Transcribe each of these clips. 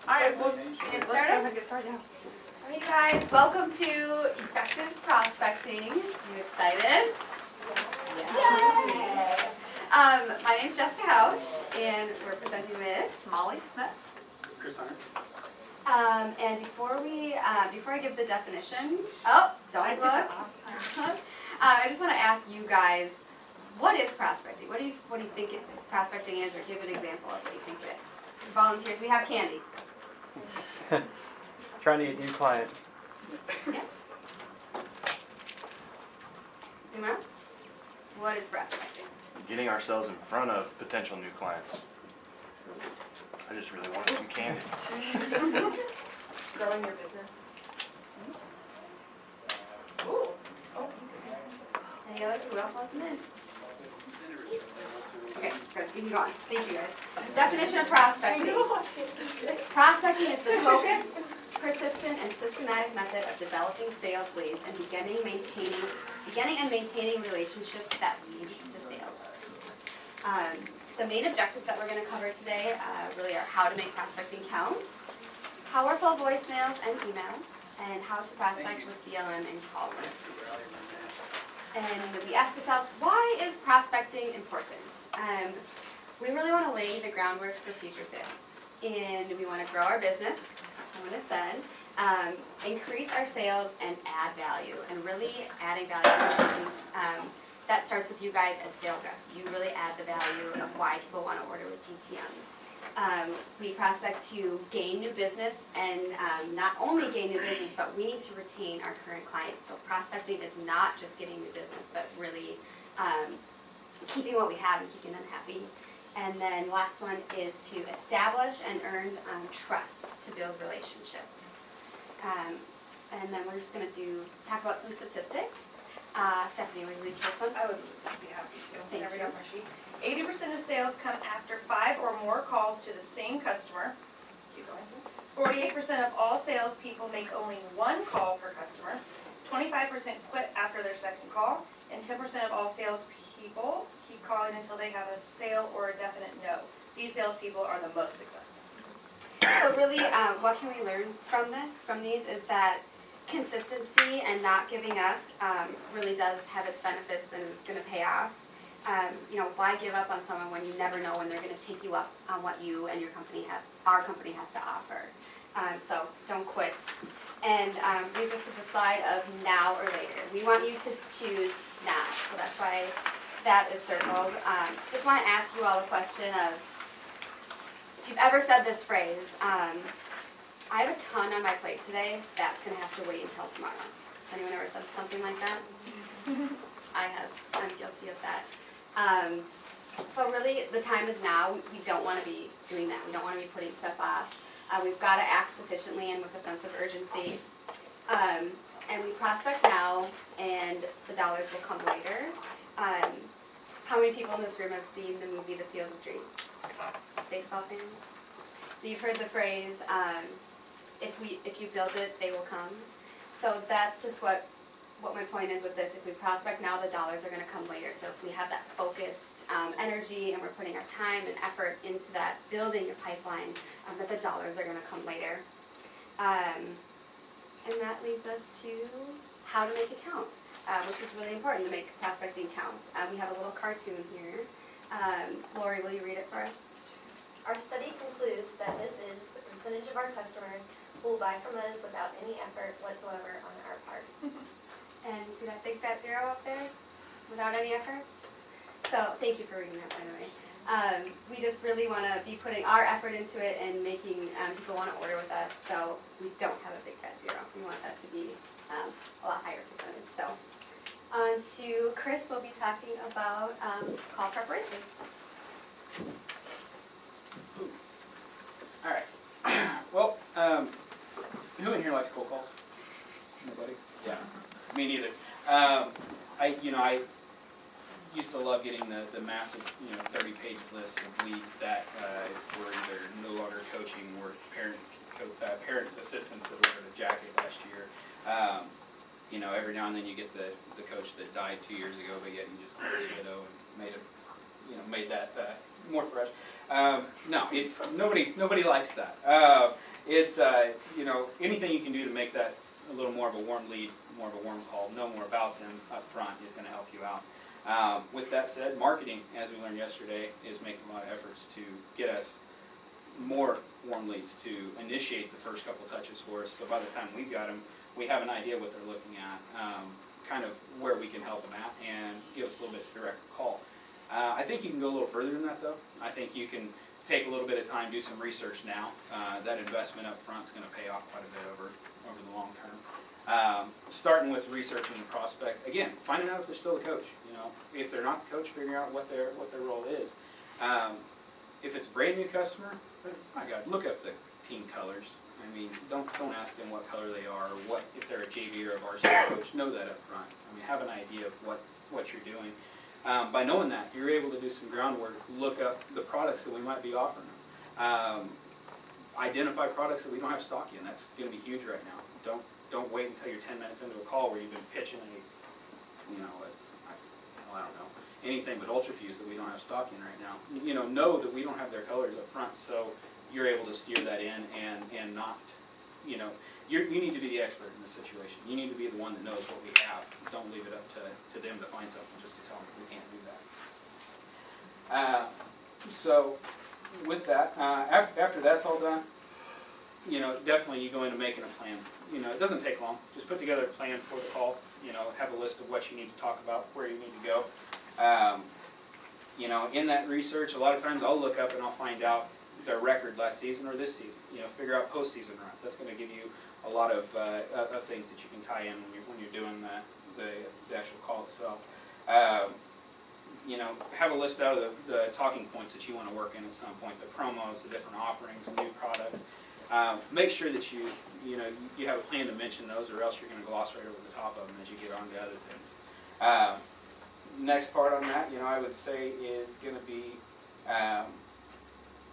Alright, we'll Get let's go started? ahead and get started, yeah. Alright guys, welcome to Effective Prospecting. You excited? Yay! My name's Jessica Hausch, and we're presenting with Molly Smith. Chris Hunter. and before I give the definition, I don't did look. that last time. I just want to ask you guys, what is prospecting? What do you think prospecting is, or give an example of what you think it is? Volunteers, we have Candy. Trying to get new clients. Yeah. Anyone else? What is prospecting? Getting ourselves in front of potential new clients. I just really wanted some candidates. Growing your business. Ooh. Oh. Any others? Who else wants them in? Okay, good. We can go on. Thank you guys. Definition of prospecting. Prospecting is the focused, persistent, and systematic method of developing sales leads and beginning and maintaining relationships that lead to sales. The main objectives that we're going to cover today really are how to make prospecting count, powerful voicemails and emails, and how to prospect with CLM and call lists. And we ask ourselves, why is prospecting important? We really want to lay the groundwork for future sales. And we want to grow our business, someone had said, increase our sales and add value. And really adding value is important. That starts with you guys as sales reps. You really add the value of why people want to order with GTM. We prospect to gain new business, and not only gain new business, but we need to retain our current clients. So prospecting is not just getting new business, but really keeping what we have and keeping them happy. And then last one is to establish and earn trust to build relationships. And then we're just going to talk about some statistics. Stephanie, will you lead this one? I would be happy to. Thank Never you. got my sheet. 80% of sales come after 5 or more calls to the same customer. Keep going. 48% of all salespeople make only 1 call per customer. 25% quit after their second call, and 10% of all salespeople keep calling until they have a sale or a definite no. These salespeople are the most successful. So really, what can we learn from these, is that consistency and not giving up really does have its benefits and is going to pay off. Why give up on someone when you never know when they're going to take you up on what you and your company our company has to offer. So don't quit. And leads us to the slide of now or later. We want you to choose now, so that's why that is circled. Just want to ask you all a question of, if you've ever said this phrase, I have a ton on my plate today, that's going to have to wait until tomorrow. Has anyone ever said something like that? I have. I'm guilty of that. So really, the time is now. We don't want to be doing that. We don't want to be putting stuff off. We've got to act sufficiently and with a sense of urgency. And we prospect now, and the dollars will come later. How many people in this room have seen the movie The Field of Dreams? Baseball fans? So you've heard the phrase, if you build it, they will come. So that's just what my point is with this. If we prospect now, the dollars are going to come later. So if we have that focused energy and we're putting our time and effort into that, building your pipeline, that the dollars are going to come later. And that leads us to how to make it count, which is really important to make prospecting count. We have a little cartoon here. Lori, will you read it for us? Our study concludes that this is the percentage of our customers who will buy from us without any effort whatsoever on our part. And see that big fat zero up there? Without any effort? So, thank you for reading that, by the way. We just really want to be putting our effort into it and making people want to order with us, so we don't have a big fat zero. We want that to be a lot higher percentage. So, on to Chris, will be talking about call preparation. All right. Well, who in here likes cold calls? Nobody? Yeah. Me neither. I used to love getting the massive, 30-page lists of leads that were either no longer coaching or parent assistants that ordered a jacket last year. Every now and then you get the coach that died 2 years ago, but yet he just called his widow and made that more fresh. No, it's nobody likes that. it's, you know, anything you can do to make that a little more of a warm lead, more of a warm call, know more about them up front is gonna help you out. With that said, marketing, as we learned yesterday, is making a lot of efforts to get us more warm leads, to initiate the first couple touches for us, so by the time we've got them, we have an idea what they're looking at, kind of where we can help them at, and give us a little bit to direct the call. I think you can go a little further than that, though. I think you can take a little bit of time, do some research now. That investment up front is going to pay off quite a bit over the long term. Starting with researching the prospect, again, finding out if they're still a coach. You know, if they're not the coach, figuring out what their role is. If it's a brand new customer, my God, look up the team colors. I mean, don't ask them what color they are, or what if they're a JV or a varsity coach. Know that up front. I mean, have an idea of what you're doing. By knowing that, you're able to do some groundwork, look up the products that we might be offering them. Identify products that we don't have stock in. That's going to be huge right now. Don't wait until you're 10 minutes into a call where you've been pitching I don't know, anything but Ultrafuse that we don't have stock in right now. You know that we don't have their colors up front, so you're able to steer that in and not, you know, you need to be the expert in the situation. You need to be the one that knows what we have. Don't leave it up to them to find something just to tell them we can't do that. So with that, after that's all done, you know, definitely you go into making a plan. You know, it doesn't take long. Just put together a plan for the call. You know, have a list of what you need to talk about, where you need to go. You know, in that research, a lot of times I'll look up and I'll find out their record last season or this season. You know, figure out postseason runs. That's going to give you a lot of things that you can tie in when you're doing the actual call itself. You know, have a list out of the talking points that you want to work in at some point, the promos, the different offerings, new products. Make sure that you have a plan to mention those, or else you're going to gloss right over the top of them as you get on to other things. Next part on that, you know, I would say is going to be,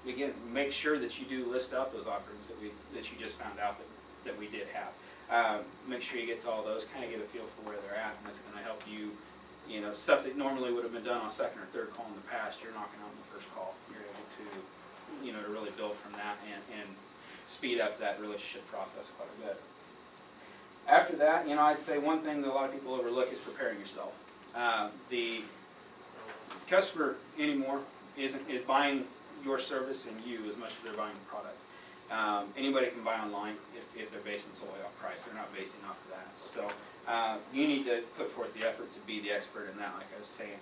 again, make sure that you do list out those offerings that you just found out that we did have. Make sure you get to all those, kind of get a feel for where they're at, and that's going to help you. You know, stuff that normally would have been done on second or third call in the past, you're knocking out in the first call. You're able to, you know, to really build from that and speed up that relationship process quite a bit. After that, you know, I'd say one thing that a lot of people overlook is preparing yourself. The customer anymore is buying your service and you as much as they're buying the product. Anybody can buy online if they're basing solely off price. They're not basing off of that. So you need to put forth the effort to be the expert in that, like I was saying.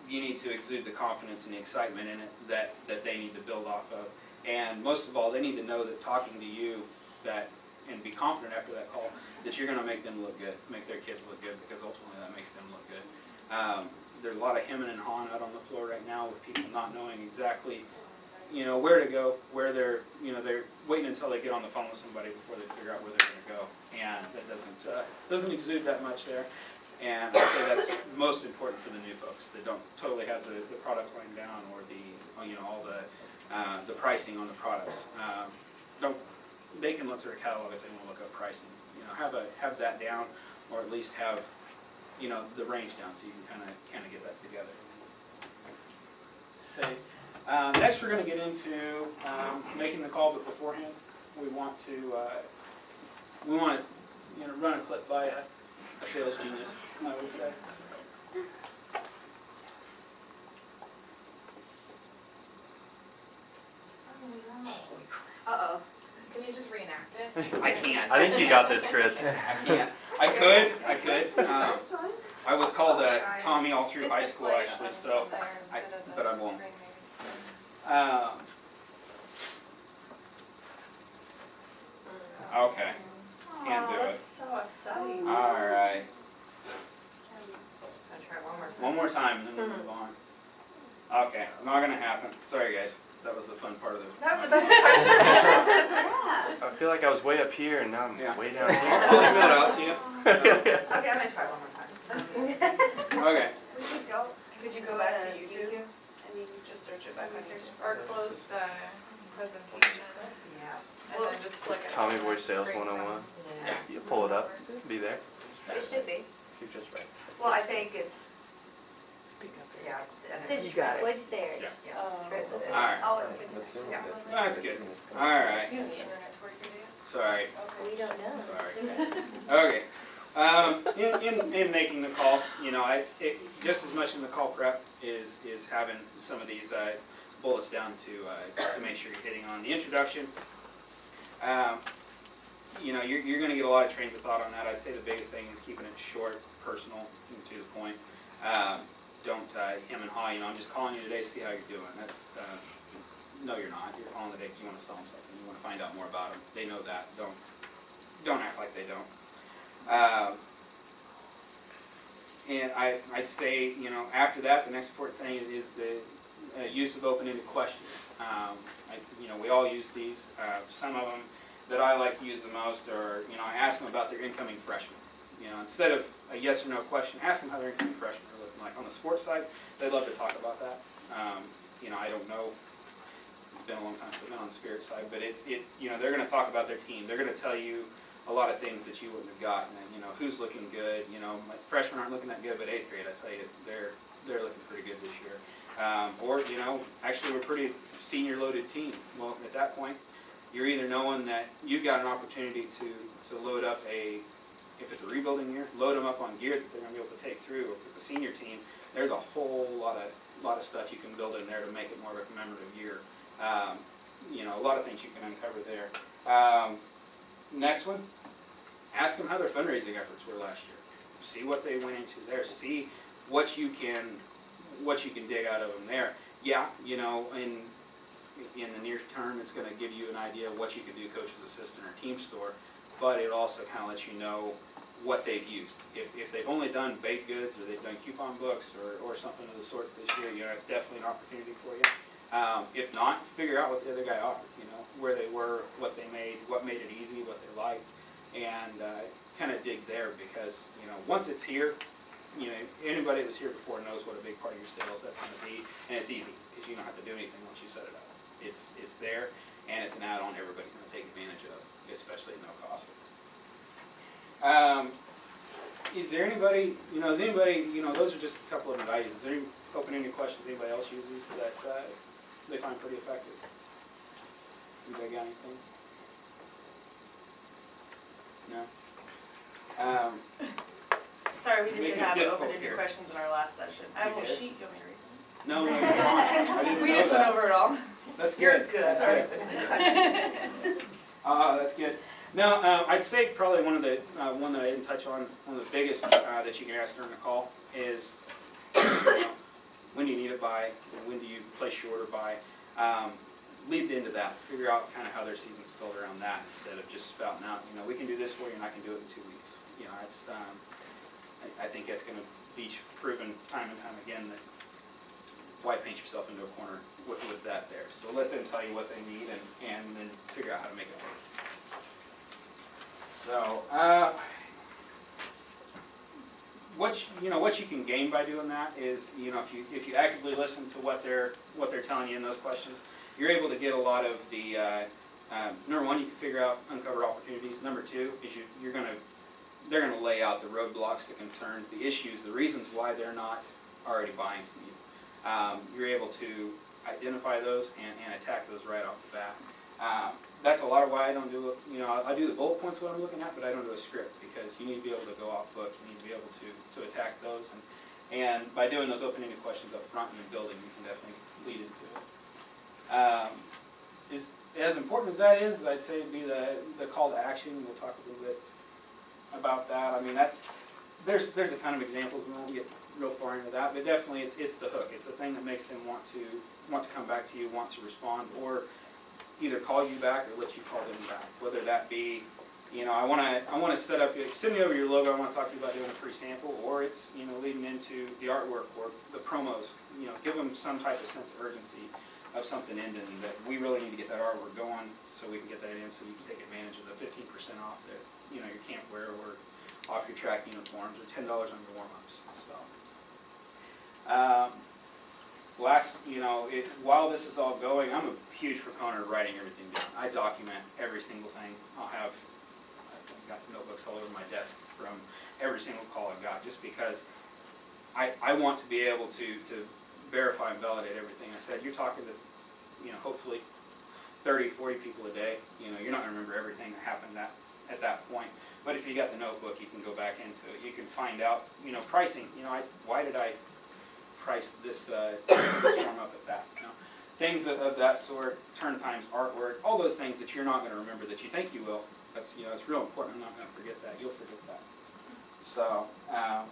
You need to exude the confidence and the excitement in it that they need to build off of. And most of all, they need to know that talking to you and be confident after that call that you're going to make them look good, make their kids look good, because ultimately that makes them look good. There's a lot of hemming and hawing out on the floor right now with people not knowing exactly, you know, where to go, where they're waiting until they get on the phone with somebody before they figure out where they're going to go, and that doesn't exude that much there. And I'd say that's most important for the new folks that don't totally have the product line down, or all the pricing on the products. They can look through a catalog if they want to look up pricing. You know, have that down, or at least have, you know, the range down, so you can kind of get that together. Next, we're going to get into making the call, but beforehand, we want to run a clip by a sales genius, I would say. Uh-oh. Can you just reenact it? I can't. I think you got this, Chris. I can't. I could. I was called Tommy all through high school, actually, so, but I won't. Okay. Can't do it. That's so exciting. All right. I'll try one more time. One more time, and then we'll move on. Okay, not gonna happen. Sorry, guys. That was the fun part of the. That was the best part. Yeah. I feel like I was way up here and now I'm Yeah. way down I'll here. email it out to you. Okay, I'm gonna try one more time. Okay. We could go. Could you go back to YouTube? I mean, Just search it back on Research. YouTube. Or close the presentation Yeah. and then just click it. Tommy on Voice the Sales screen 101. Yeah. You pull it up, be there. it should be. You're just right. Well, I think it's Yeah. and So it's- just, got it. what'd you say, Eric? Yeah. Oh. It's the- Alright. I'll fix it. Yeah. That's good. Alright, You have the internet to work your day? sorry, We don't know. sorry. Okay. In making the call, you know, just as much in the call prep is having some of these bullets down to make sure you're hitting on the introduction. You know, you're going to get a lot of trains of thought on that. I'd say the biggest thing is keeping it short, personal, and to the point. Don't hem and haw. You know, I'm just calling you today, see how you're doing. That's no, you're not. You're calling today because you want to sell them something. You want to find out more about them. They know that. Don't act like they don't. And I'd say, you know, after that, the next important thing is the use of open-ended questions. You know, we all use these. Some of them that I like to use the most are, you know, I ask them about their incoming freshmen. You know, instead of a yes or no question, ask them how their incoming freshmen are looking like. On the sports side, they'd love to talk about that. You know, I don't know. It's been a long time since I've been on the spirit side, but it's you know, they're going to talk about their team. They're going to tell you a lot of things that you wouldn't have gotten. And, you know, who's looking good. You know, my freshmen aren't looking that good, but 8th grade, I tell you, they're looking pretty good this year. Or, you know, actually we're a pretty senior loaded team. Well, at that point, you're either knowing that you've got an opportunity to load up if it's a rebuilding year, load them up on gear that they're going to be able to take through. If it's a senior team, there's a whole lot of stuff you can build in there to make it more of a commemorative year. You know, a lot of things you can uncover there. Next one, ask them how their fundraising efforts were last year. See what they went into there. See what you can dig out of them there. Yeah, you know, in the near term, it's going to give you an idea of what you can do, coach's assistant or team store, but it also kind of lets you know what they've used. If they've only done baked goods or they've done coupon books or something of the sort this year, you know, it's definitely an opportunity for you. If not, figure out what the other guy offered, you know, where they were, what they made, what made it easy, what they liked, and kind of dig there because, you know, once it's here, you know, anybody that was here before knows what a big part of your sales that's going to be, and it's easy because you don't have to do anything once you set it up. It's there, and it's an add-on everybody's going to take advantage of, especially at no cost. Is there anybody, you know, those are just a couple of them that I use. Is there any open-ended questions anybody else uses that they find pretty effective? Anybody got anything? No? Sorry, we just Make didn't it have difficult open-ended here. questions in our last session. I have a We little did? sheet, do you want me to read them? No, you don't. I didn't We know just went that. over it all. That's You're good. good. That's All good. right. That's good. Now, I'd say probably one that I didn't touch on, one of the biggest that you can ask during the call is, you know, when do you need it by, and when do you place your order by? Lead into that. Figure out kind of how their season's built around that instead of just spouting out, you know, we can do this for you and I can do it in 2 weeks. You know, it's, I think that's going to be proven time and time again that why paint yourself into a corner with that there. So let them tell you what they need and then figure out how to make it work. So, what you can gain by doing that is, you know, if you actively listen to what they're telling you in those questions, you're able to get a lot of the number one, you can figure out uncover opportunities. Number two is they're gonna lay out the roadblocks, the concerns, the issues, the reasons why they're not already buying from you. You're able to identify those and attack those right off the bat. That's a lot of why I don't do it. You know, I do the bullet points what I'm looking at, but I don't do a script because you need to be able to go off book. You need to be able to attack those, and by doing those open-ended questions up front in the building, you can definitely lead into it. As important as that is, I'd say it'd be the call to action. We'll talk a little bit about that. I mean, there's a ton of examples. We won't get real far into that, but definitely it's the hook. It's the thing that makes them want to come back to you, want to respond, or either call you back or let you call them back. Whether that be, you know, I want to set up, send me over your logo. I want to talk to you about doing a free sample, or it's, you know, leading into the artwork or the promos. You know, give them some type of sense of urgency of something ending that we really need to get that artwork going so we can get that in so you can take advantage of the 15% off that, you know, your camp wear or off your track uniforms or $10 on your warm-ups. So, you know, while this is all going, I'm a huge proponent of writing everything down. I document every single thing. I've got notebooks all over my desk from every single call I've got, just because I want to be able to verify and validate everything I said. You're talking to, hopefully 30, 40 people a day. You're not gonna remember everything that happened at that point. But if you got the notebook, you can go back into it. You can find out, pricing. Why did I price this form up at that? Things of that sort, turn times, artwork, all those things that you're not going to remember that you think you will. That's it's real important. I'm not going to forget that. You'll forget that. So,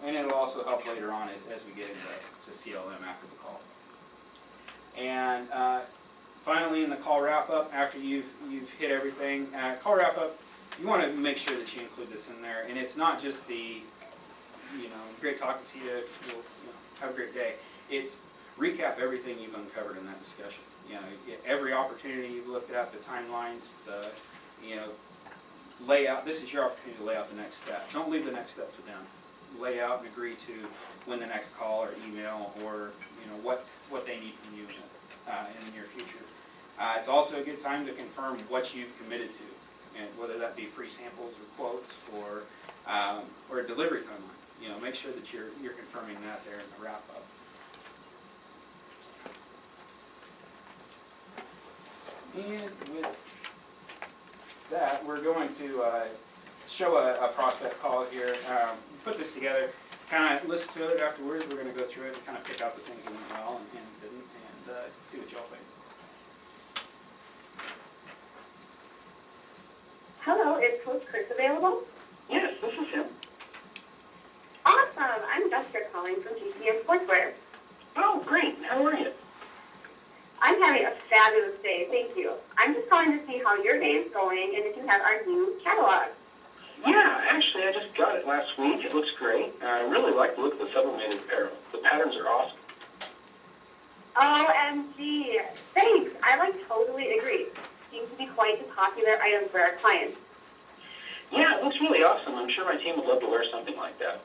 and it'll also help later on as we get into CLM after the call. And finally, in the call wrap up, after you've hit everything, call wrap up. You want to make sure that you include this in there, and it's not just the, great talking to you. Have a great day. It's recap everything you've uncovered in that discussion. Every opportunity you've looked at, the timelines, the, layout. This is your opportunity to lay out the next step. Don't leave the next step to them. Lay out and agree to when the next call or email or what they need from you in the near future. It's also a good time to confirm what you've committed to, and whether that be free samples or quotes or a delivery timeline. Make sure that you're confirming that there in the wrap up. And with that, we're going to show a prospect call here. Put this together, kind of listen to it afterwards. We're going to go through it and kind of pick out the things that went well and didn't, and see what y'all think. Hello, is Coach Chris available? Yes, this is him. Awesome. I'm Jessica calling from GTM Sportswear. Oh, great. How are you? I'm having a fabulous day, thank you. I'm just calling to see how your day is going and if you have our new catalog. Yeah, actually, I just got it last week. It looks great. I really like the look of the sublimated apparel. The patterns are awesome. OMG. Thanks. I totally agree. Seems to be quite a popular item for our clients. Yeah, it looks really awesome. I'm sure my team would love to wear something like that.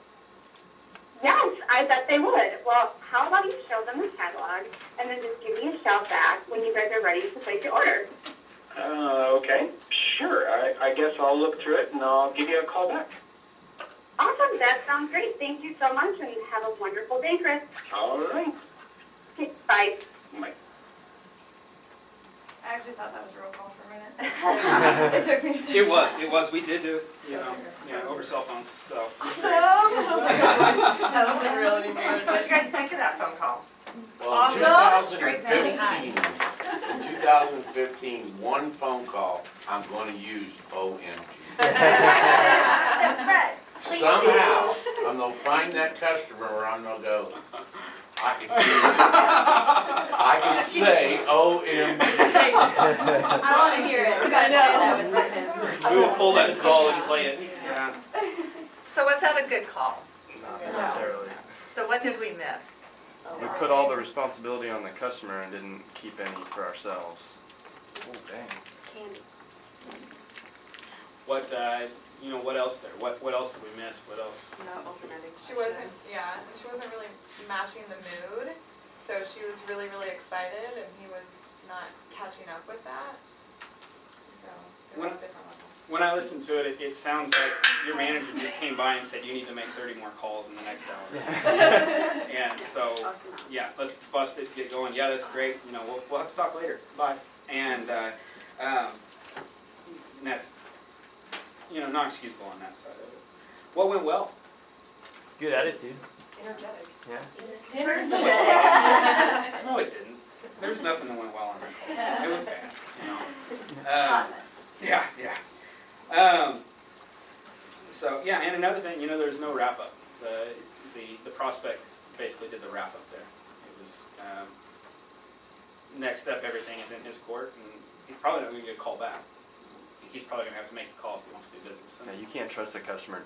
Yes, I bet they would. Well, how about you show them the catalog and then just give me a shout back when you guys are ready to place your order. Okay. Sure. I guess I'll look through it and I'll give you a call back. Awesome. That sounds great. Thank you so much and have a wonderful day, Chris. All right. Okay, bye. Bye. I actually thought that was a roll call for a minute. It took me a second. It was. We did do it, over cell phones. So. Awesome. I was like, That wasn't real anymore. So what you guys think of that phone call? Well, in awesome. Straight down. 2015, in 2015, one phone call, I'm going to use OMG. Fred, please do. Somehow, I'm going to find that customer where I'm going to go, I can say OMG. I want to hear it. You gotta share that with Brendan. We will pull that call and play it. Yeah. So was that a good call? Not necessarily. So what did we miss? We put all the responsibility on the customer and didn't keep any for ourselves. Oh, dang. Candy. What what else there? What else did we miss? What else? She wasn't really matching the mood, so she was really, really excited, and he was not catching up with that. So they were on different levels. When I listened to it, it sounds like your manager just came by and said, you need to make 30 more calls in the next hour. And so, yeah, let's bust it, get going. Yeah, that's great. We'll have to talk later. Bye. And that's, not excusable on that side of it. What went well? Good attitude. Energetic. Yeah. No, it didn't. There's nothing that went well on that call. It was bad, Hotness. Yeah. So yeah, and another thing, there's no wrap up. The prospect basically did the wrap up there. It was next step. Everything is in his court, and he's probably not going to get a call back. He's probably going to have to make the call if he wants to do business. So. Yeah, you can't trust the customer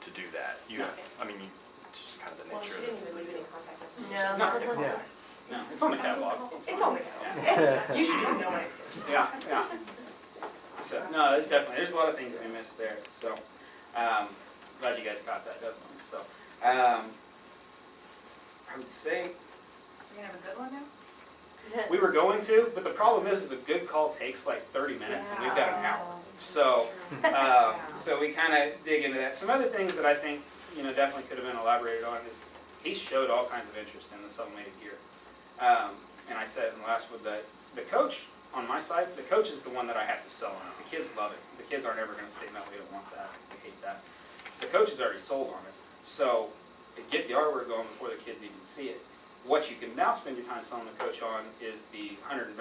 to do that. It's just kind of the nature of it. even leave any contact with No. Yeah. No, it's on the catalog. It's on the catalog. You should just know my extension. Yeah. So no, there's a lot of things that we missed there. So glad you guys caught that definitely. So I would say We're gonna have a good one now? we were going to, but the problem is a good call takes like 30 minutes, and we've got an hour. So so we kind of dig into that. Some other things that I think definitely could have been elaborated on is he showed all kinds of interest in the sublimated gear. And I said in the last one that the coach on my side, the coach is the one that I have to sell on it. The kids love it. The kids aren't ever going to say, no, we don't want that, we hate that. The coach is already sold on it. So get the artwork going before the kids even see it. What you can now spend your time selling the coach on is the $135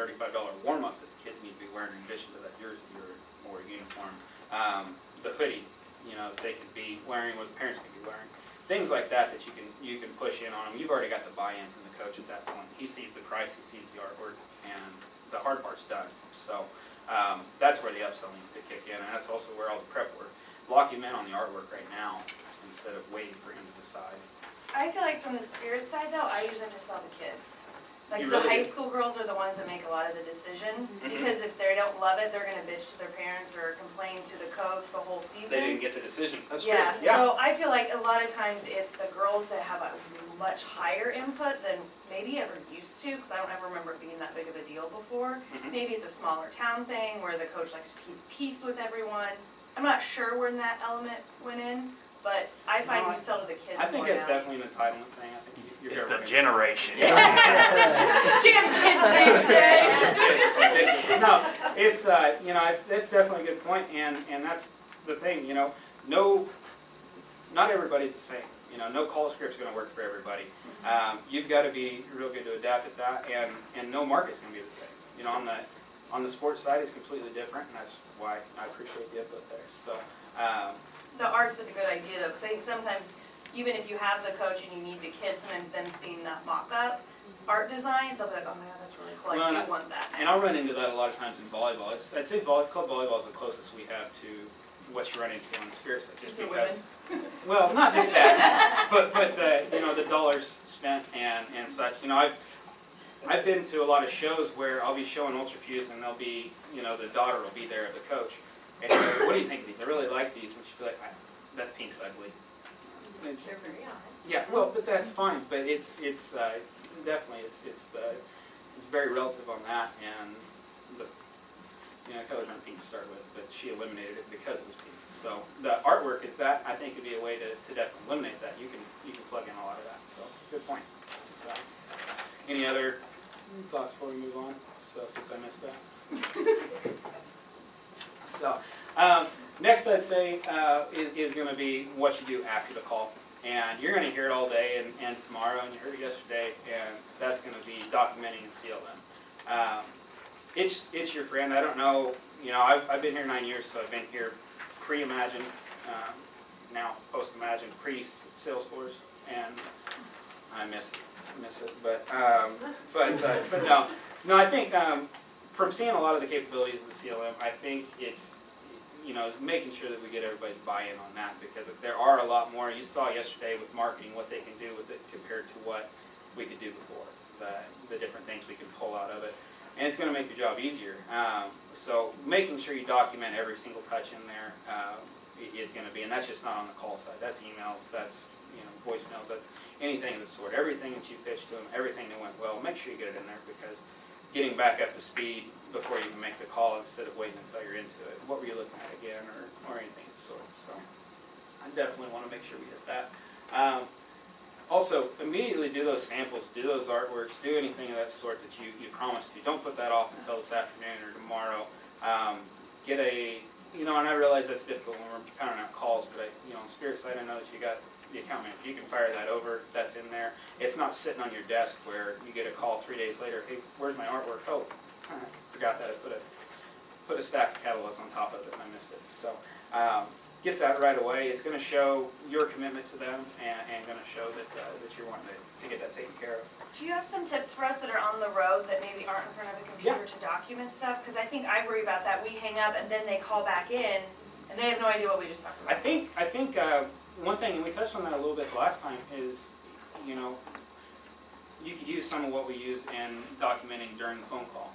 warm-up that the kids need to be wearing in addition to that jersey or uniform. The hoodie, you know, they could be wearing, or the parents could be wearing. Things like that that you can push in on them. You've already got the buy-in from the coach at that point. He sees the price, he sees the artwork, and the hard part's done. So that's where the upsell needs to kick in, and that's also where all the prep work. Lock him in on the artwork right now instead of waiting for him to decide. I feel like from the spirit side though, I usually have to sell the kids. Like You the really high do. school girls are the ones that make a lot of the decision, Mhm. because if they don't love it, they're gonna bitch to their parents or complain to the coach the whole season. They didn't get the decision. That's Yeah, true. so I feel like a lot of times it's the girls that have a much higher input than maybe ever used to, because I don't ever remember it being that big of a deal before. Mhm. Maybe it's a smaller town thing where the coach likes to keep peace with everyone. I'm not sure when that element went in, but I find No, you sell to the kids I think more it's now. definitely an entitlement thing. I think you're It's here the working. generation. Jam kids these days. It's ridiculous. No, it's you know, it's definitely a good point, and that's the thing, you know, not everybody's the same. You know, no call script's going to work for everybody. You've got to be real good to adapt at that, and no market's going to be the same. You know, on the sports side, it's completely different, and that's why I appreciate the input there. So. The art's a good idea though, because I think sometimes, even if you have the coach and you need the kids, sometimes them seeing that mock-up art design, they'll be like, oh my god, that's really cool, Well, I do want that. And I'll run into that a lot of times in volleyball. I'd say club volleyball is the closest we have to what you run into on the spirit side, just Is it because. Well, not just that, but the you know the dollars spent and such. You know, I've been to a lot of shows where I'll be showing Ultrafuse and they'll be, you know, the daughter will be there, the coach, and she'll be like, what do you think of these? I really like these, and she'll be like, that pink's ugly. It's, They're very honest. yeah, well, but that's fine. But it's definitely it's very relative on that, and the you know colors aren't pink to start with, but she eliminated it because it was pink. So the artwork is that I think would be a way to definitely eliminate that. You can plug in a lot of that. So good point. So, any other thoughts before we move on? So since I missed that. So next I'd say is going to be what you do after the call. And you're going to hear it all day and tomorrow, and you heard it yesterday, and that's going to be documenting in CLM. It's your friend. I don't know, you know, I've been here 9 years, so I've been here pre-Imagine, now post-Imagine, pre-Salesforce, and I miss it. But no, I think from seeing a lot of the capabilities of the CLM, I think it's, you know, making sure that we get everybody's buy-in on that, because there are a lot more. You saw yesterday with marketing what they can do with it compared to what we could do before, the different things we can pull out of it. And it's going to make your job easier. So making sure you document every single touch in there is going to be, and that's just not on the call side. That's emails, that's, you know, voicemails, that's anything of the sort. Everything that you pitch to them, everything that went well, make sure you get it in there, because getting back up to speed before you can make the call instead of waiting until you're into it. What were you looking at again, or anything of the sort. So I definitely want to make sure we hit that. Also, immediately do those samples, do those artworks, do anything of that sort that you promised to. Don't put that off until this afternoon or tomorrow. Get a, you know, and I realize that's difficult when we're pounding out calls, but you know, on Spirit side, I know that you got the account manager. You can fire that over, that's in there. It's not sitting on your desk where you get a call 3 days later, hey, where's my artwork? Oh, forgot that I put a stack of catalogs on top of it and I missed it. So get that right away. It's going to show your commitment to them and going to show that you're wanting to get that taken care of. Do you have some tips for us that are on the road that maybe aren't in front of a computer to document stuff? Because I think I worry about that. We hang up and then they call back in and they have no idea what we just talked about. I think one thing, and we touched on that a little bit last time, is, you know, you could use some of what we use in documenting during the phone call.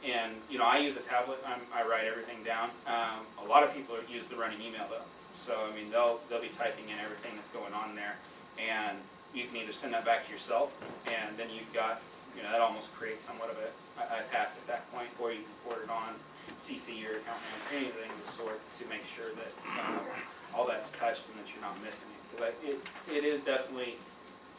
And, you know, I use a tablet. I write everything down. A lot of people use the running email, though. So, I mean, they'll be typing in everything that's going on there. And you can either send that back to yourself, and then you've got, you know, that almost creates somewhat of a task at that point, or you can forward it on, CC your account manager, anything of the sort, to make sure that all that's touched and that you're not missing it. Because it is definitely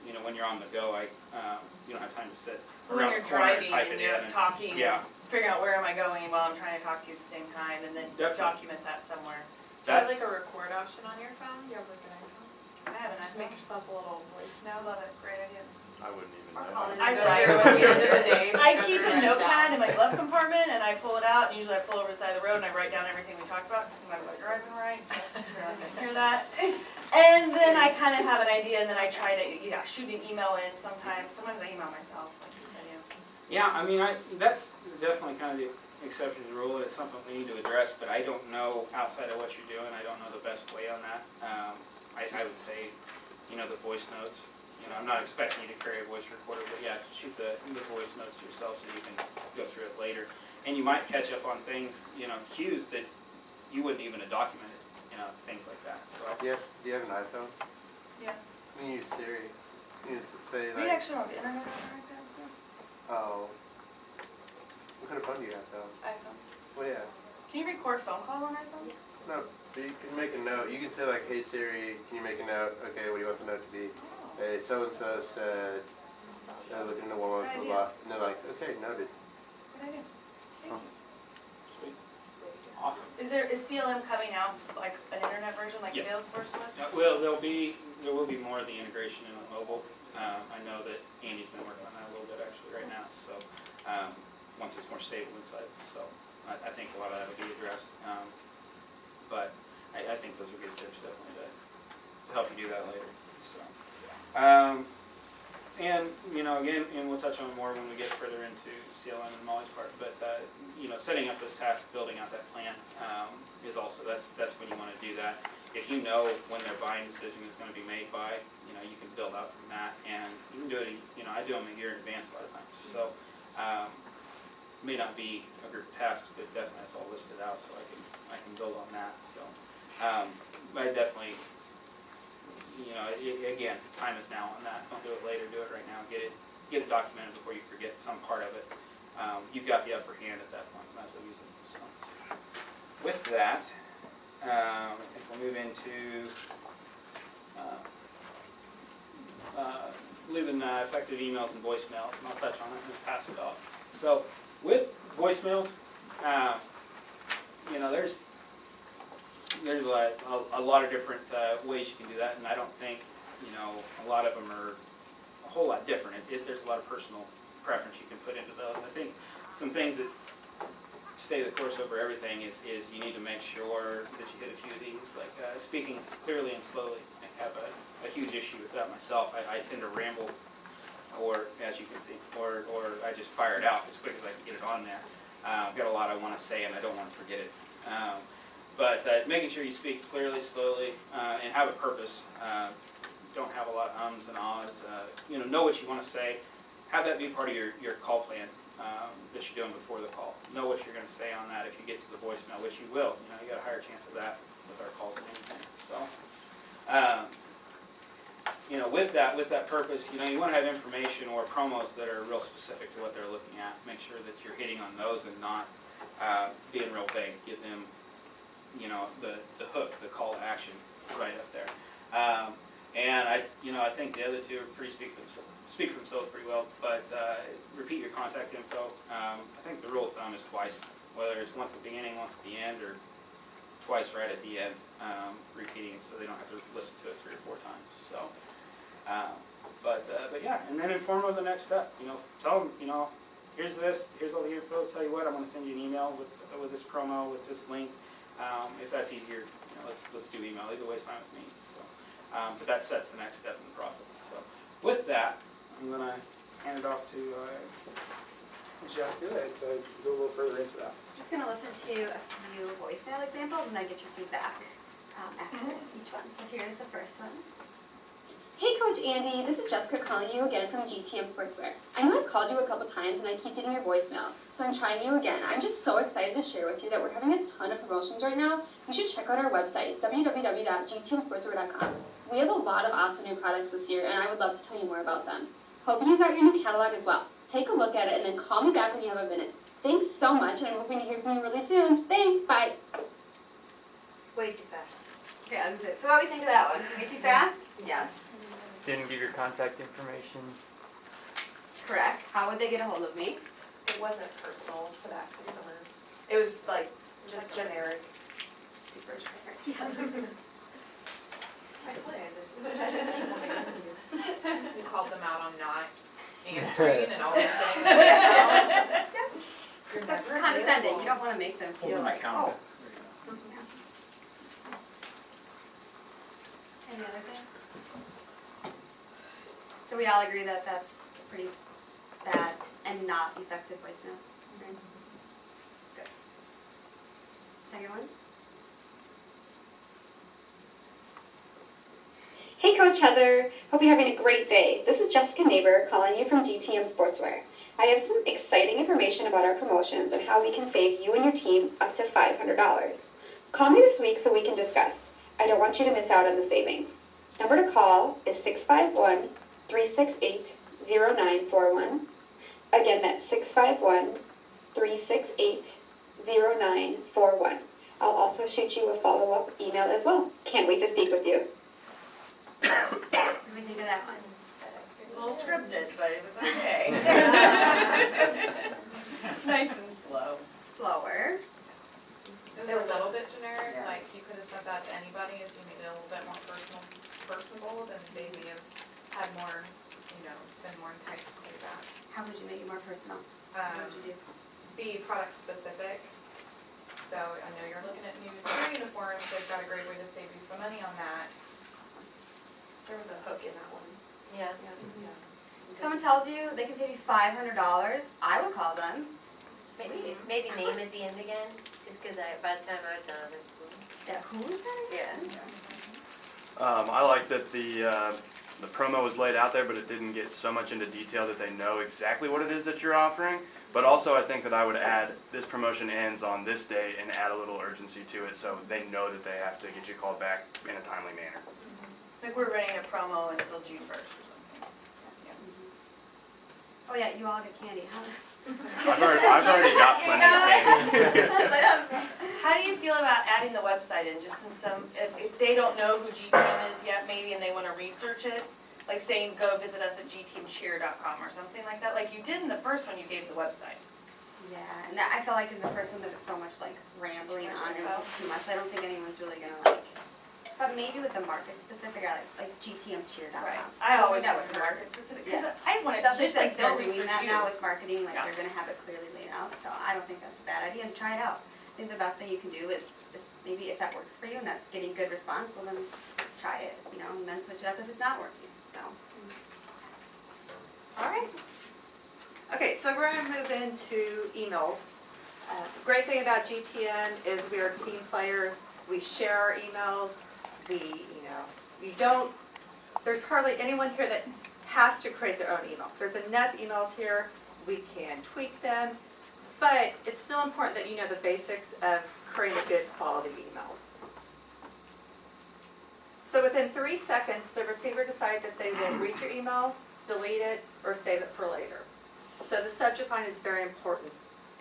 you know, when you're on the go, you don't have time to sit When around you're the corner and driving type and it you're in. talking, Yeah, figuring out where am I going while I'm trying to talk to you at the same time, and then Definitely. document that somewhere. Do you have that, like a record option on your phone? Do you have like an iPhone? I have an Just iPhone. make yourself a little voice I note. love it, great idea. I wouldn't even Or know. call it I a So write. here, when we end of the day, just I go keep through a and write it notepad down. in my glove compartment, and I pull it out, and usually I pull over the side of the road, and I write down everything we talked about, because I'm like driving right, just so I can hear that. And then I kind of have an idea, and then I try to, shoot an email in sometimes I email myself, like you said, yeah, I mean, that's definitely kind of the exception to the rule. It's something we need to address, but I don't know outside of what you're doing. I don't know the best way on that. I would say, you know, the voice notes. You know, I'm not expecting you to carry a voice recorder, but yeah, shoot the voice notes to yourself so you can go through it later. And you might catch up on things, you know, cues that you wouldn't even have documented, you know, things like that. So Do you have an iPhone? Yeah. When you use Siri, you just say We like, actually don't have internet on our iPad, so oh, what kind of phone do you have though? iPhone. Well, yeah. Can you record phone call on iPhone? No, but you can make a note. You can say like, hey Siri, can you make a note? Okay, what do you want the note to be? Oh, Hey, so-and-so said, looking to one, blah, Good blah, blah. And they're like, okay, noted. good idea. Thank you. sweet, awesome. Is CLM coming out like an internet version like Yes. Salesforce was? Well, there will be more of the integration in the mobile. I know that Andy's been working on that a little bit actually right now. So once it's more stable inside, so I think a lot of that will be addressed. But I think those are good tips definitely to help you do that later. So, and you know, again, and we'll touch on it more when we get further into CLM and Molly's part. But you know, setting up those tasks, building out that plan is also that's when you want to do that. If you know when their buying decision is going to be made by, you know, you can build out from that, and you can do it. You know, I do them a year in advance a lot of times. So may not be a group of tasks, but definitely it's all listed out, so I can build on that. So I definitely, you know, again, time is now on that. Don't do it later. Do it right now. Get it documented before you forget some part of it. You've got the upper hand at that point. Might as well use it. So with that, I think we'll move into leaving effective emails and voicemails, and I'll touch on it and pass it off. So with voicemails, you know, there's a lot of different ways you can do that, and I don't think, you know, a lot of them are a whole lot different. There's a lot of personal preference you can put into those. I think some things that stay the course over everything is you need to make sure that you hit a few of these, like speaking clearly and slowly. I have a huge issue with that myself. I tend to ramble, or as you can see, or I just fire it out as quick as I can get it on there. I've got a lot I want to say and I don't want to forget it. But making sure you speak clearly, slowly, and have a purpose. Don't have a lot of ums and ahs. You know what you want to say. Have that be part of your call plan that you're doing before the call. Know what you're going to say on that if you get to the voicemail, which you will. You know, you got a higher chance of that with our calls and anything. So, you know, with that purpose, you know, you want to have information or promos that are real specific to what they're looking at. Make sure that you're hitting on those and not being real vague. Give them, you know, the hook, the call to action right up there. And I think the other two are speak for themselves pretty well. But repeat your contact info. I think the rule of thumb is twice, whether it's once at the beginning, once at the end, or twice right at the end, repeating so they don't have to listen to it 3 or 4 times. So, but yeah, and then inform them of the next step. You know, tell them, you know, here's this, here's all the info. Tell you what, I'm going to send you an email with this promo, with this link. If that's easier, you know, let's do email. Either way is fine with me. So, but that sets the next step in the process. So, with that, I'm going to hand it off to Jessica to go a little further into that. I'm just going to listen to a few voicemail examples and then get your feedback after each one. So here's the first one. Hey Coach Andy, this is Jessica calling you again from GTM Sportswear. I know I've called you a couple times and I keep getting your voicemail, so I'm trying you again. I'm just so excited to share with you that we're having a ton of promotions right now. You should check out our website, www.gtmsportswear.com. We have a lot of awesome new products this year and I would love to tell you more about them. Hoping you got your new catalog as well. Take a look at it and then call me back when you have a minute. Thanks so much and I'm hoping to hear from you really soon. Thanks, bye. Way too fast. Okay, so what do we think of that one? Way too fast? Yes. Didn't give your contact information. Correct. How would they get a hold of me? It wasn't personal to that customer. It was like just generic. Super generic. I planned. I just keep wanting to. You called them out on not answering and always saying It's like condescending. You don't want to make them Hold feel them like, accountable. oh. Any other things? So we all agree that that's pretty bad and not effective voicemail. Right? Good. Second one? Hey Coach Heather, hope you're having a great day. This is Jessica Neighbor calling you from GTM Sportswear. I have some exciting information about our promotions and how we can save you and your team up to $500. Call me this week so we can discuss. I don't want you to miss out on the savings. Number to call is 651-368-0941. Again, that's 651-368-0941. I'll also shoot you a follow-up email as well. Can't wait to speak with you. What do we think of that one? It was a little scripted, but it was okay. Nice and slow. Slower. it was a little bit generic, like you could have said that to anybody if you made it a little bit more personable, then they may have had more, been more enticed to call you back. How would you make it more personal? What would you do? Be product specific. So I know you're looking at new uniforms, they've got a great way to save you some money on that. There was a hook in that one. Yeah. Someone tells you they can save you $500, I would call them. Sweet. Maybe name at the end again, just because by the time I was done, I was like, Yeah, who is that? yeah. I like that the promo was laid out there, but it didn't get so much into detail that they know exactly what it is that you're offering. But also I think that I would add, this promotion ends on this day and add a little urgency to it so they know that they have to get you called back in a timely manner. Like we're running a promo until June 1st or something. Oh yeah, you all get candy, huh? I've already got plenty of candy. How do you feel about adding the website in, just in if they don't know who GTM is yet maybe and they want to research it? Like saying go visit us at gtmcheer.com or something like that, like you did in the first one you gave the website. Yeah, and I felt like in the first one there was so much like rambling on, it was just too much. I don't think anyone's really gonna like, but maybe with the market specific, like gtmcheer.com. Right. I always that use would the work. market specific, because Yeah. I want to Especially just since like they're they'll doing research that you. now with marketing, like Yeah. they're gonna have it clearly laid out, so I don't think that's a bad idea, and try it out. I think the best thing you can do is maybe if that works for you and that's getting good response, well then try it, and then switch it up if it's not working, so. All right. Okay, so we're going to move into emails. The great thing about GTN is we are team players. We share our emails. There's hardly anyone here that has to create their own email. There's enough emails here. We can tweak them, but it's still important that you know the basics of creating a good quality email. So within 3 seconds, the receiver decides if they will read your email, delete it, or save it for later. So the subject line is very important.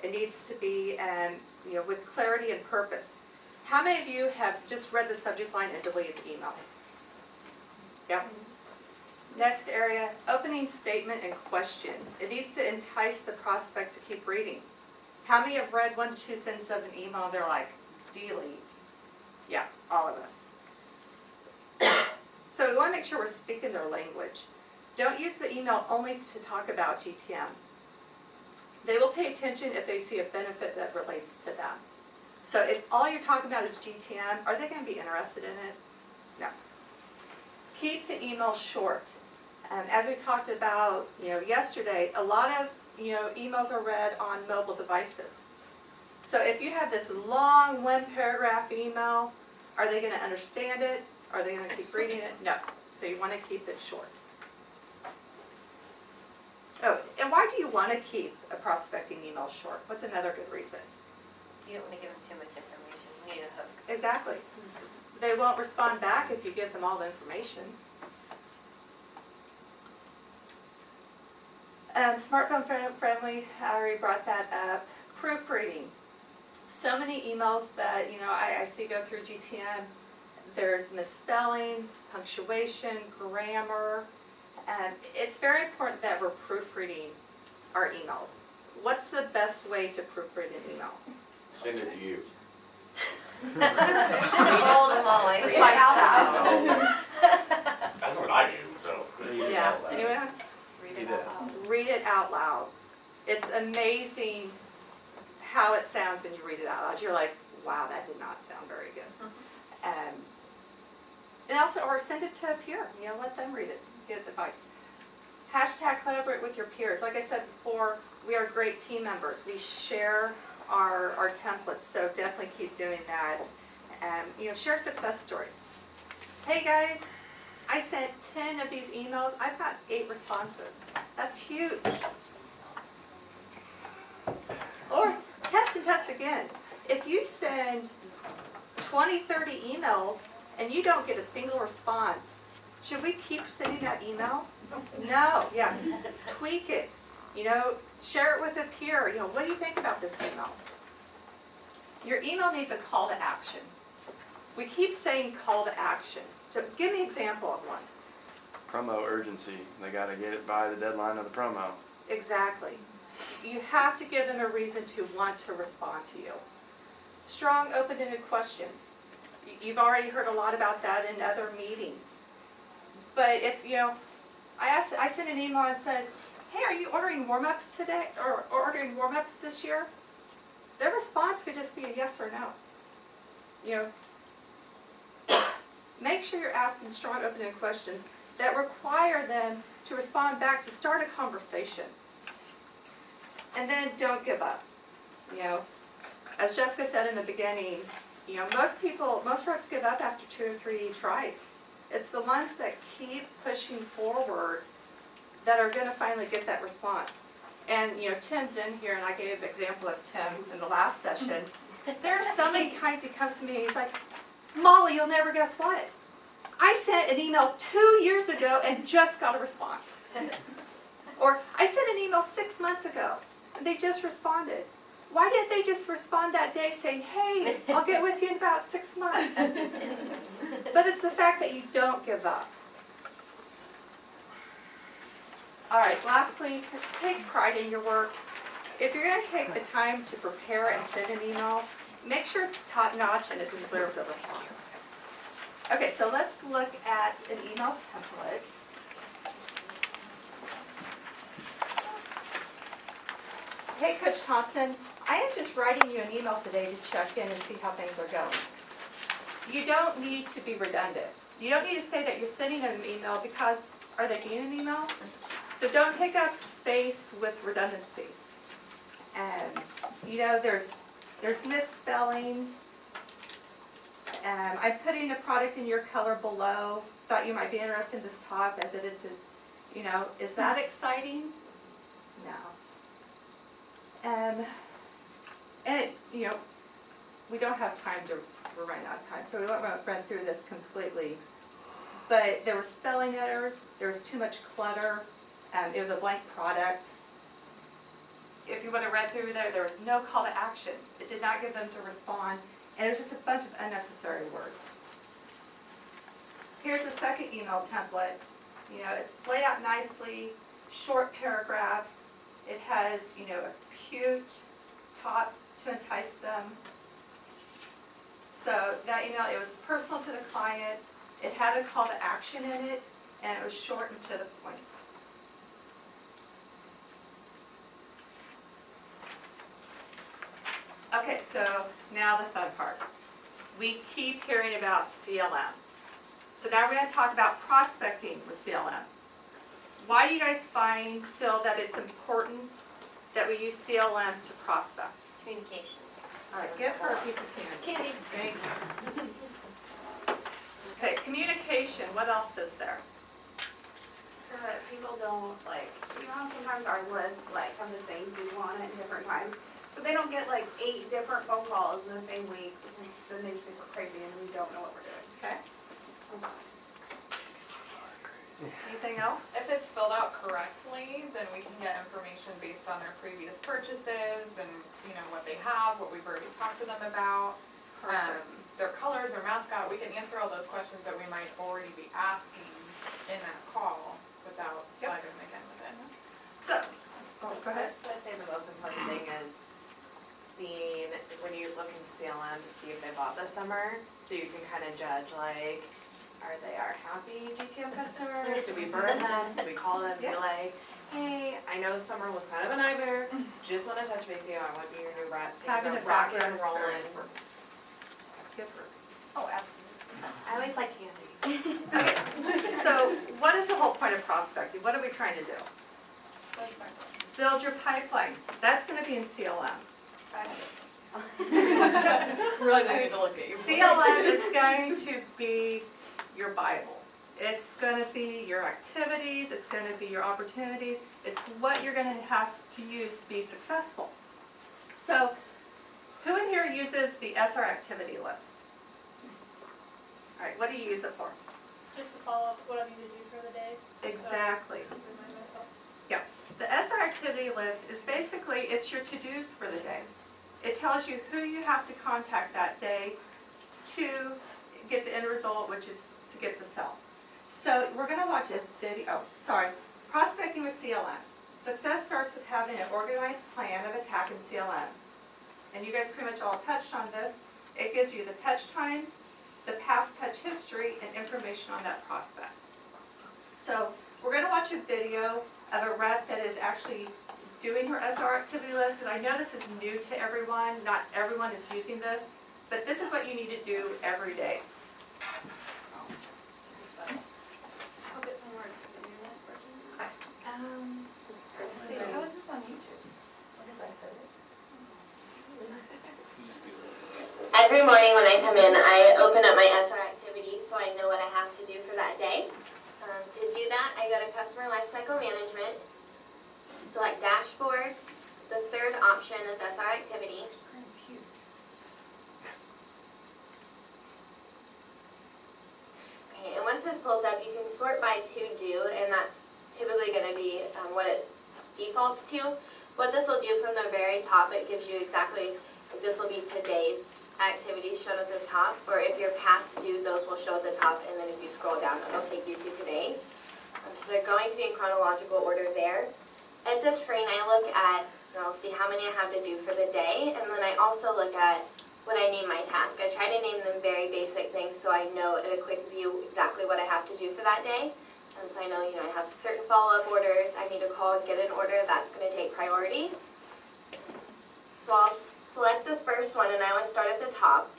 It needs to be with clarity and purpose. How many of you have just read the subject line and deleted the email? Yep. Next area, opening statement and question. It needs to entice the prospect to keep reading. How many have read 1 to 2 sentences of an email and they're like, delete? Yeah, all of us. So we want to make sure we're speaking their language. Don't use the email only to talk about GTM. They will pay attention if they see a benefit that relates to them. So if all you're talking about is GTM, are they going to be interested in it? No. Keep the email short. As we talked about, yesterday, a lot of, emails are read on mobile devices. So if you have this long 1-paragraph email, are they going to understand it? Are they going to keep reading it? No. So you want to keep it short. Oh, and why do you want to keep a prospecting email short? What's another good reason? You don't want to give them too much information. You need a hook. Exactly. They won't respond back if you give them all the information. Smartphone friendly, I already brought that up. Proofreading. So many emails that I see go through GTM, There's misspellings, punctuation, grammar, and it's very important that we're proofreading our emails. What's the best way to proofread an email? Send it to you. All the Molly. Besides that. That's what I do, so. Yeah, anyone? Read it out loud. Read it out loud. It's amazing how it sounds when you read it out loud. You're like, wow, that did not sound very good. And also, or send it to a peer, let them read it, get advice. Hashtag collaborate with your peers. Like I said before, we are great team members. We share our templates, so definitely keep doing that. Share success stories. Hey guys, I sent 10 of these emails. I've got 8 responses. That's huge. Or test and test again. If you send 20, 30 emails and you don't get a single response, should we keep sending that email? No, yeah. Tweak it. Share it with a peer. What do you think about this email? Your email needs a call to action. We keep saying call to action. So give me an example of one. Promo urgency. They got to get it by the deadline of the promo. Exactly. You have to give them a reason to want to respond to you. Strong, open-ended questions. You've already heard a lot about that in other meetings. But if, I sent an email and said, hey, are you ordering warm-ups today, or ordering warm-ups this year? Their response could just be a yes or no. Make sure you're asking strong, open-ended questions that require them to respond back to start a conversation. And then don't give up. As Jessica said in the beginning, most reps give up after 2 or 3 tries. It's the ones that keep pushing forward that are going to finally get that response. And Tim's in here, and I gave an example of Tim in the last session. There are so many times he comes to me and he's like, Molly, you'll never guess what. I sent an email 2 years ago and just got a response. Or I sent an email 6 months ago and they just responded. Why didn't they just respond that day saying, hey, I'll get with you in about 6 months? But it's the fact that you don't give up. All right, lastly, take pride in your work. If you're going to take the time to prepare and send an email, make sure it's top-notch and it deserves a response. Okay, so let's look at an email template. Hey, Coach Thompson, I am just writing you an email today to check in and see how things are going. You don't need to be redundant. You don't need to say that you're sending them an email because are they getting an email? So don't take up space with redundancy. There's misspellings. I'm putting a product in your color below. Thought you might be interested in this top as it is, is that exciting? No. We don't have time we're running out of time, so we won't run through this completely. But there were spelling errors, there was too much clutter, it was a blank product. If you would have read through there was no call to action. It did not give them to respond, and it was just a bunch of unnecessary words. Here's the second email template. It's laid out nicely, short paragraphs. It has, a cute top to entice them. So that email, it was personal to the client. It had a call to action in it, and it was short and to the point. Okay, so now the fun part. We keep hearing about CLM. So now we're going to talk about prospecting with CLM. Why do you guys feel that it's important that we use CLM to prospect? Communication. All right, give her a piece of candy. Thank you. Okay, communication, what else is there? So that people don't sometimes our lists have the same people on it at different times. So they don't get 8 different phone calls in the same week, because then they just think we're crazy and we don't know what we're doing. Okay. Anything else? If it's filled out correctly, then we can get information based on their previous purchases and what they have, what we've already talked to them about. Their colors or mascot we can answer all those questions that we might already be asking in that call without Yep. bugging them again with it. So, oh, go I ahead. was gonna say the most important thing is seeing, when you look into CLM, to see if they bought this summer, so you can kind of judge like, are they our happy GTM customers? Did we burn them? Did we call them, be Yeah. like, hey, I know summer was kind of a nightmare, just wanna touch base with you, I wanna be your new rep, Having things a are rocking background and is very rolling. important. Good work. Oh, absolutely. I always like candy. Okay, so what is the whole point of prospecting? What are we trying to do? Build your pipeline. That's gonna be in CLM. Realize I need to look at you. CLM is going to be your Bible. It's gonna be your activities, it's gonna be your opportunities, it's what you're gonna have to use to be successful. So, who in here uses the SR activity list? All right, what do you use it for? Just to follow up what I need to do for the day. Exactly. Remind myself. The SR activity list is basically, it's your to-dos for the day. It tells you who you have to contact that day to get the end result, which is to get the sale. So we're gonna watch a video, prospecting with CLM. Success starts with having an organized plan of attack in CLM. And you guys pretty much all touched on this. It gives you the touch times, the past touch history, and information on that prospect. So we're gonna watch a video of a rep that is actually doing her SR activity list, because I know this is new to everyone, not everyone is using this, but this is what you need to do every day. I'll get some words. Is the internet working? Let's see. How is this on YouTube? Every morning when I come in, I open up my SR activity so I know what I have to do for that day. To do that, I go to Customer Lifecycle Management, select Dashboards. The third option is SR Activity. Okay, and once this pulls up, you can sort by to do, and that's typically going to be what it defaults to. What this will do from the very top, it gives you exactly, this will be today's activities shown at the top, or if you're past due, those will show at the top, and then if you scroll down, it'll take you to today's. So they're going to be in chronological order there. At this screen, I look at, and I'll see how many I have to do for the day, and then I also look at what I name my task. I try to name them very basic things so I know at a quick view exactly what I have to do for that day. And so I know, I have certain follow-up orders, I need to call and get an order, that's going to take priority. So I'll select the first one, and I always start at the top.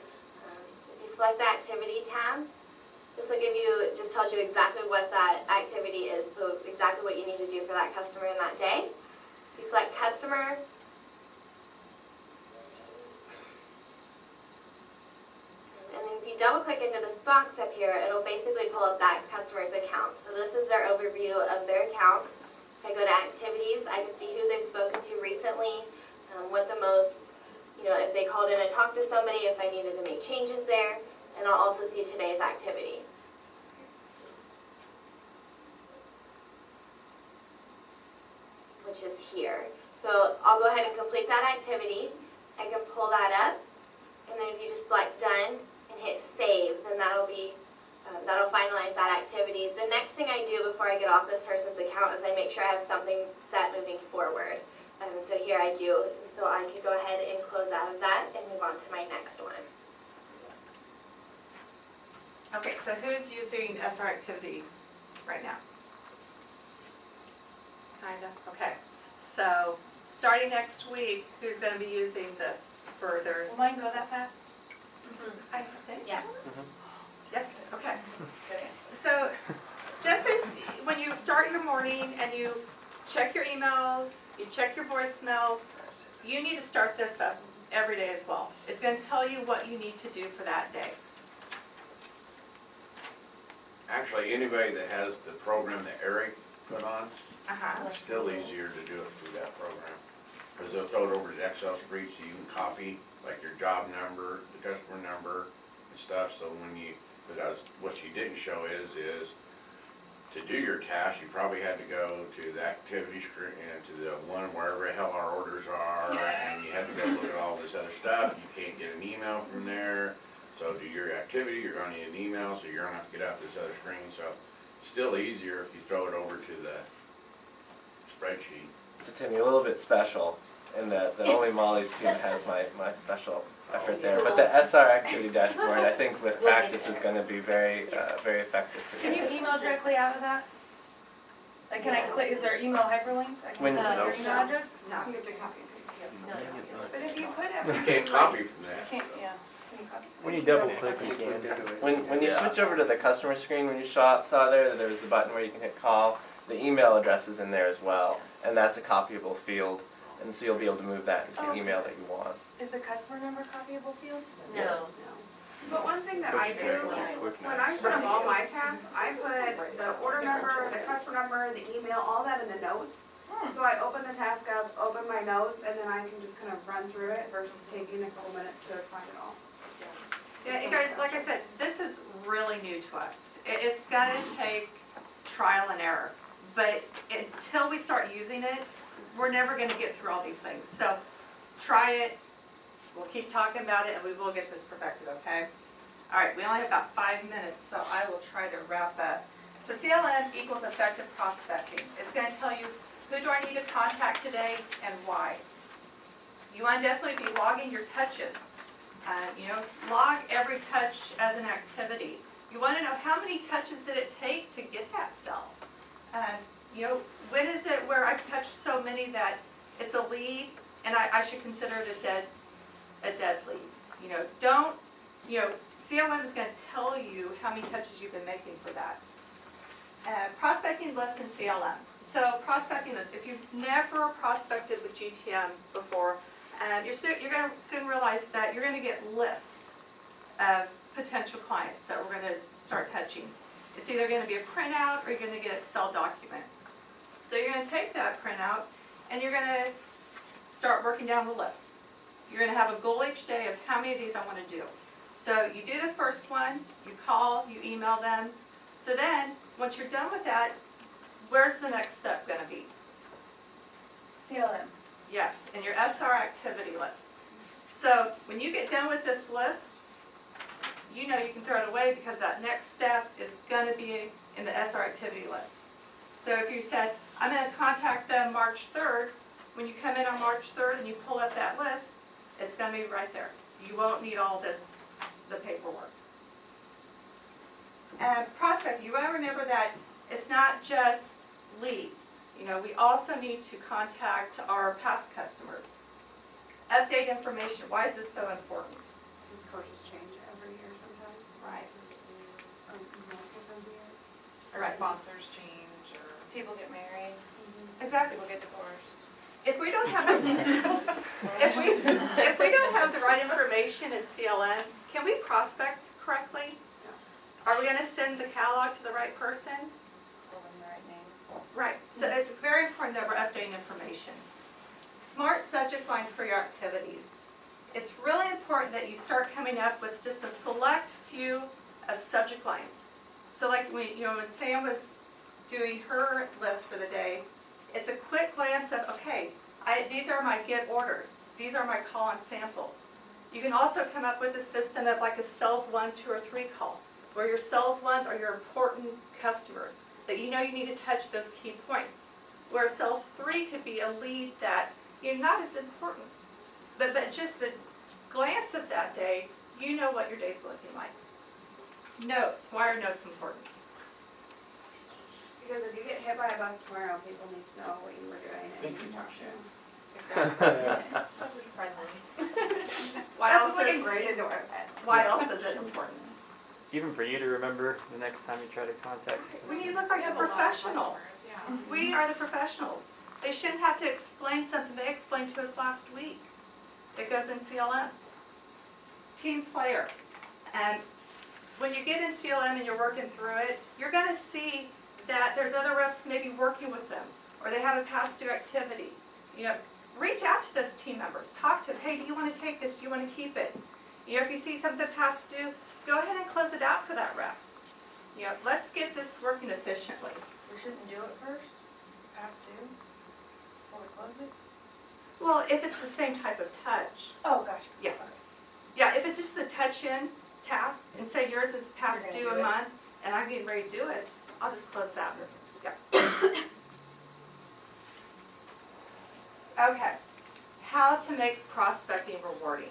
If you select the Activity tab, this will give you, just tells you exactly what that activity is, so exactly what you need to do for that customer in that day. If you select Customer, and then if you double click into this box up here, it'll basically pull up that customer's account. So this is their overview of their account. If I go to Activities, I can see who they've spoken to recently, what the most, if they called in and talked to somebody, if I needed to make changes there, and I'll also see today's activity. Which is here. So I'll go ahead and complete that activity. I can pull that up, and then if you just select Done and hit Save, then that'll finalize that activity. The next thing I do before I get off this person's account is I make sure I have something set moving forward. So here I do, so I can go ahead and close out of that and move on to my next one. Okay, so who's using SR activity right now? Kinda, okay. So, starting next week, who's gonna be using this further? Will mine go that fast? I think. Yes. Yes, okay. So, just as when you start your morning and you check your emails, you check your voicemails, you need to start this up every day as well. It's gonna tell you what you need to do for that day. Actually, anybody that has the program that Eric put on, Uh-huh. it's still easier to do it through that program. Because they'll throw it over to Excel spreadsheet so you can copy, like your job number, the customer number, and stuff, so when you, because what she didn't show is to do your task, you probably had to go to the activity screen and to the one wherever the hell our orders are, and you had to go look at all this other stuff. You can't get an email from there. So do your activity, you're gonna need an email, so you're gonna have to get out this other screen, so it's still easier if you throw it over to the spreadsheet. So Timmy, a little bit special in that only Molly's team has my special effort there. But the SR activity dashboard, I think with practice is gonna be very effective for Can you email directly out of that? Like, can I click, is there email hyperlinked? I can When- send out your email address? No. You have to copy and paste it. No. But if you put You everything. can't copy from that. Can't, yeah. Can you copy? When you double click, you can. When you switch over to the customer screen, when you saw there that there was the button where you can hit call, the email address is in there as well, and that's a copyable field, and so you'll be able to move that into the email that you want. Is the customer number copyable field? No. But one thing that I do, when I set up all my tasks, I put the order number, the customer number, the email, all that in the notes. So I open the task up, open my notes, and then I can just kind of run through it versus taking a couple minutes to find it all. Yeah, you guys, like I said, this is really new to us. It's gonna take trial and error. But until we start using it, we're never gonna get through all these things. So try it, we'll keep talking about it, and we will get this perfected, okay? All right, we only have about 5 minutes, so I will try to wrap up. So CLM equals effective prospecting. It's gonna tell you, who do I need to contact today and why? You wanna definitely be logging your touches. Log every touch as an activity. You wanna know how many touches did it take to get that sale? When is it where I've touched so many that it's a lead and I should consider it a dead lead? CLM is gonna tell you how many touches you've been making for that. Prospecting lists in CLM. So prospecting lists, if you've never prospected with GTM before, you're going to soon realize that you're going to get lists of potential clients that we're going to start touching. It's either going to be a printout or you're going to get an Excel document. So you're going to take that printout and you're going to start working down the list. You're going to have a goal each day of how many of these I want to do. So you do the first one, you call, you email them. So then, once you're done with that, where's the next step going to be? CLM. Yes, in your SR activity list. So when you get done with this list, you can throw it away because that next step is going to be in the SR activity list. So if you said, I'm going to contact them March 3rd, when you come in on March 3rd and you pull up that list, it's going to be right there. You won't need all the paperwork. And prospect, you want to remember that it's not just leads. We also need to contact our past customers. Update information. Why is this so important? These coaches change every year sometimes. Right. Or multiple times a year. Or Right. sponsors change, or People get married, Exactly. people get divorced. If we don't have if we don't have the right information in CLM, can we prospect correctly? Are we going to send the catalog to the right person? Pull in the right name. Right. So it's very important that we're updating information. Smart subject lines for your activities. It's really important that you start coming up with just a select few of subject lines. So like when Sam was doing her list for the day, it's a quick glance of, okay, these are my get orders. These are my call-on samples. You can also come up with a system of like a sales 1, 2, or 3 call, where your sales ones are your important customers that you need to touch those key points. Where sales 3 could be a lead that not as important, but just the glance of that day, you know what your day's looking like. Notes. Why are notes important? Because if you get hit by a bus tomorrow, people need to know what you were doing and you can talk shit. Exactly. Somebody friendly. Why That's else? looking great into our pets. Why else is it important? Even for you to remember the next time you try to contact. We need to look like a professional. We are the professionals. They shouldn't have to explain something they explained to us last week. It goes in CLM. Team player. And when you get in CLM and you're working through it, you're going to see that there's other reps maybe working with them, or they have a past due activity. Reach out to those team members. Talk to them. Hey, do you want to take this? Do you want to keep it? If you see something past due, go ahead and close it out for that rep. Let's get this working efficiently. We shouldn't do it first, it's past due, before we close it? Well, if it's the same type of touch. Oh, gosh. Yeah. Yeah, if it's just a touch in, task and say yours is past due a month and I'm getting ready to do it, I'll just close that. Yep. Okay, how to make prospecting rewarding.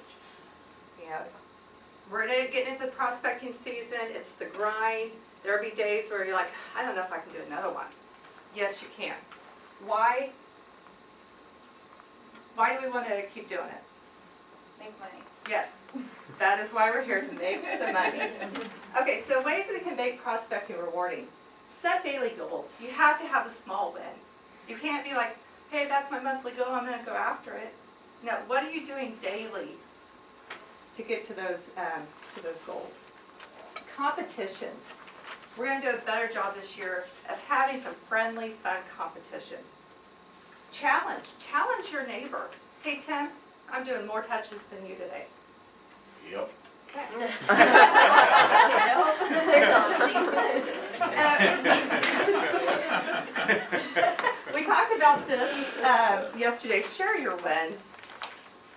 You know, we're getting into the prospecting season, it's the grind. There'll be days where you're like, I don't know if I can do another one. Yes, you can. Why? Why do we want to keep doing it? Make money. Yes, that is why we're here, to make some money. Okay, so ways we can make prospecting rewarding. Set daily goals. You have to have a small win. You can't be like, hey, that's my monthly goal, I'm going to go after it. No, what are you doing daily to get to those goals? Competitions. We're going to do a better job this year of having some friendly, fun competitions. Challenge. Challenge your neighbor. Hey, Tim, I'm doing more touches than you today. Yep. Okay. There's honesty. We talked about this yesterday. Share your wins.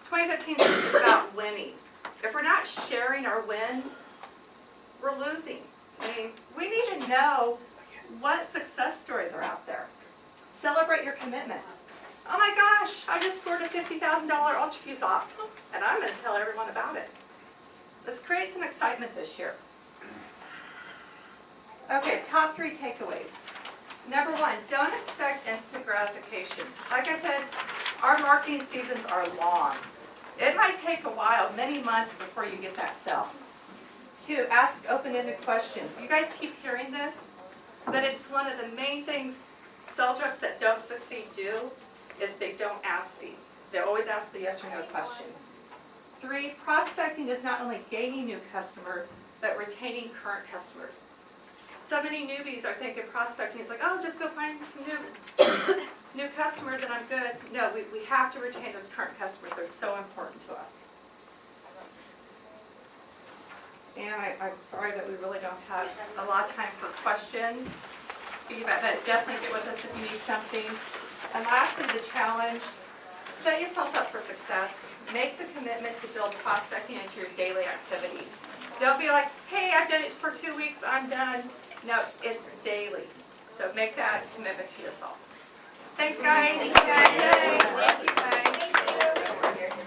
2015 is about winning. If we're not sharing our wins, we're losing. I mean, we need to know what success stories are out there. Celebrate your commitments. Oh my gosh, I just scored a $50,000 ultrafuse op, and I'm going to tell everyone about it. Let's create some excitement this year. Okay, top 3 takeaways. Number 1, don't expect instant gratification. Like I said, our marketing seasons are long. It might take a while, many months, before you get that sale. 2, ask open-ended questions. You guys keep hearing this, but it's one of the main things sales reps that don't succeed do, is they don't ask these. They always ask the yes or no question. 3, prospecting is not only gaining new customers, but retaining current customers. So many newbies are thinking prospecting is like, oh, just go find some new customers and I'm good. No, we have to retain those current customers. They're so important to us. And I'm sorry that we really don't have a lot of time for questions, feedback, but definitely get with us if you need something. And lastly, the challenge, set yourself up for success. Make the commitment to build prospecting into your daily activity. Don't be like, hey, I've done it for 2 weeks, I'm done. No, it's daily. So make that commitment to yourself. Thanks, guys. Thank you, guys. Thank you, guys.